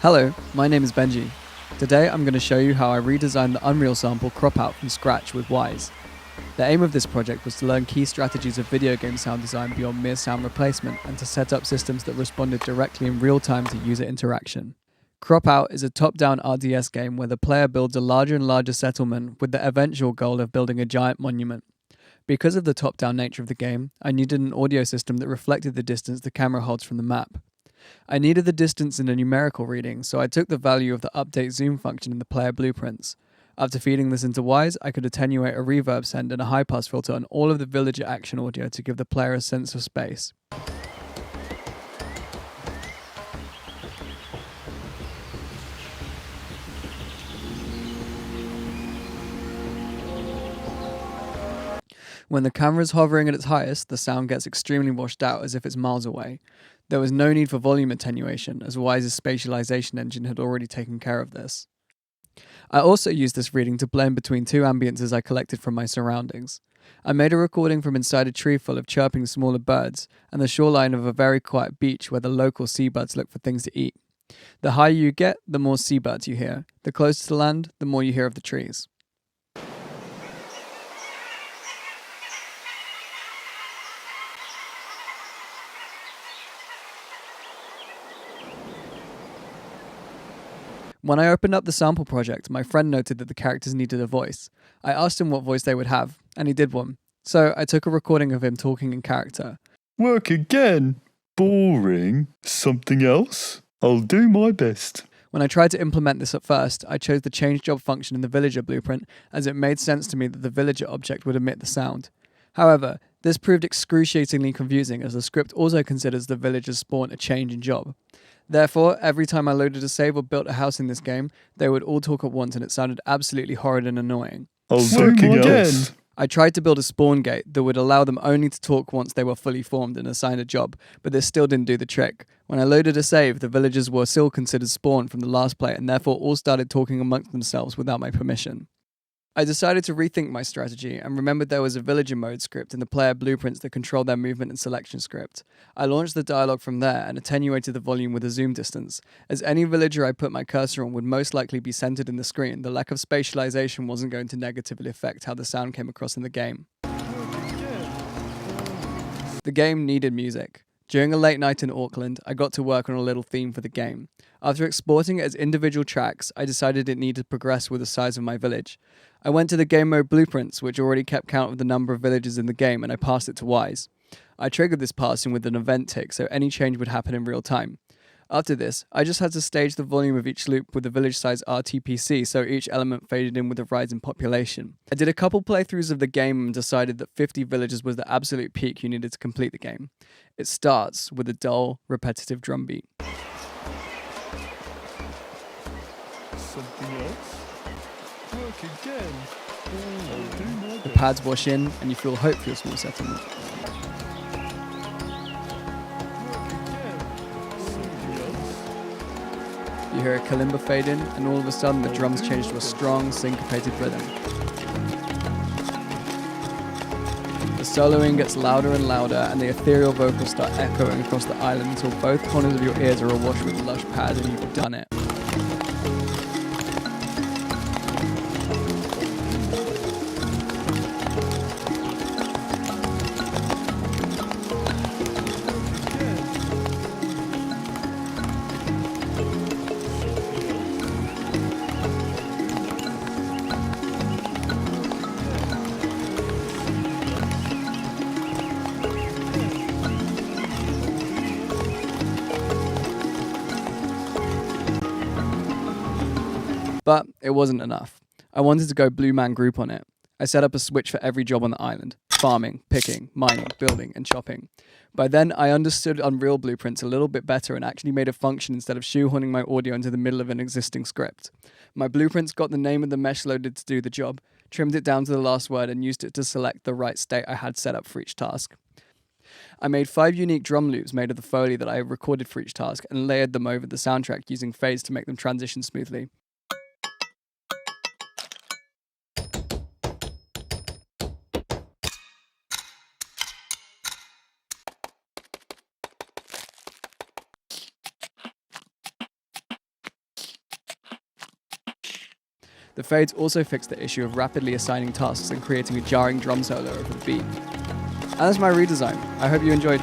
Hello, my name is Benji. Today I'm going to show you how I redesigned the Unreal sample Cropout from scratch with Wise. The aim of this project was to learn key strategies of video game sound design beyond mere sound replacement and to set up systems that responded directly in real time to user interaction. Cropout is a top-down RDS game where the player builds a larger and larger settlement with the eventual goal of building a giant monument. Because of the top-down nature of the game, I needed an audio system that reflected the distance the camera holds from the map. I needed the distance in a numerical reading, so I took the value of the update zoom function in the player blueprints. After feeding this into Wise, I could attenuate a reverb send and a high pass filter on all of the villager action audio to give the player a sense of space. When the camera is hovering at its highest, the sound gets extremely washed out as if it's miles away. There was no need for volume attenuation, as Wise's spatialization engine had already taken care of this. I also used this reading to blend between two ambiences I collected from my surroundings. I made a recording from inside a tree full of chirping smaller birds, and the shoreline of a very quiet beach where the local seabirds look for things to eat. The higher you get, the more seabirds you hear. The closer to land, the more you hear of the trees. When I opened up the sample project, my friend noted that the characters needed a voice. I asked him what voice they would have, and he did one. So I took a recording of him talking in character. Work again? Boring. Something else? I'll do my best. When I tried to implement this at first, I chose the change job function in the villager blueprint as it made sense to me that the villager object would emit the sound. However, this proved excruciatingly confusing as the script also considers the villager's spawn a change in job. Therefore, every time I loaded a save or built a house in this game, they would all talk at once and it sounded absolutely horrid and annoying. I'll do my best. I tried to build a spawn gate that would allow them only to talk once they were fully formed and assigned a job, but this still didn't do the trick. When I loaded a save, the villagers were still considered spawn from the last play and therefore all started talking amongst themselves without my permission. I decided to rethink my strategy and remembered there was a villager mode script in the player blueprints that controlled their movement and selection script. I launched the dialogue from there and attenuated the volume with a zoom distance. As any villager I put my cursor on would most likely be centered in the screen, the lack of spatialization wasn't going to negatively affect how the sound came across in the game. The game needed music. During a late night in Auckland, I got to work on a little theme for the game. After exporting it as individual tracks, I decided it needed to progress with the size of my village. I went to the game mode blueprints, which already kept count of the number of villages in the game, and I passed it to Wise. I triggered this passing with an event tick, so any change would happen in real time. After this, I just had to stage the volume of each loop with the village size RTPC so each element faded in with the rise in population. I did a couple playthroughs of the game and decided that 50 villages was the absolute peak you needed to complete the game. It starts with a dull, repetitive drum beat. Something else? Work again. I'll do my The pads wash in and you feel hope for your small settlement. You hear a kalimba fade in, and all of a sudden the drums change to a strong, syncopated rhythm. The soloing gets louder and louder, and the ethereal vocals start echoing across the island until both corners of your ears are awash with lush pads, and you've done it. But it wasn't enough. I wanted to go Blue Man Group on it. I set up a switch for every job on the island. Farming, picking, mining, building, and chopping. By then, I understood Unreal blueprints a little bit better and actually made a function instead of shoehorning my audio into the middle of an existing script. My blueprints got the name of the mesh loaded to do the job, trimmed it down to the last word, and used it to select the right state I had set up for each task. I made 5 unique drum loops made of the Foley that I recorded for each task and layered them over the soundtrack using fades to make them transition smoothly. The fades also fixed the issue of rapidly assigning tasks and creating a jarring drum solo over the beat. And that's my redesign. I hope you enjoyed.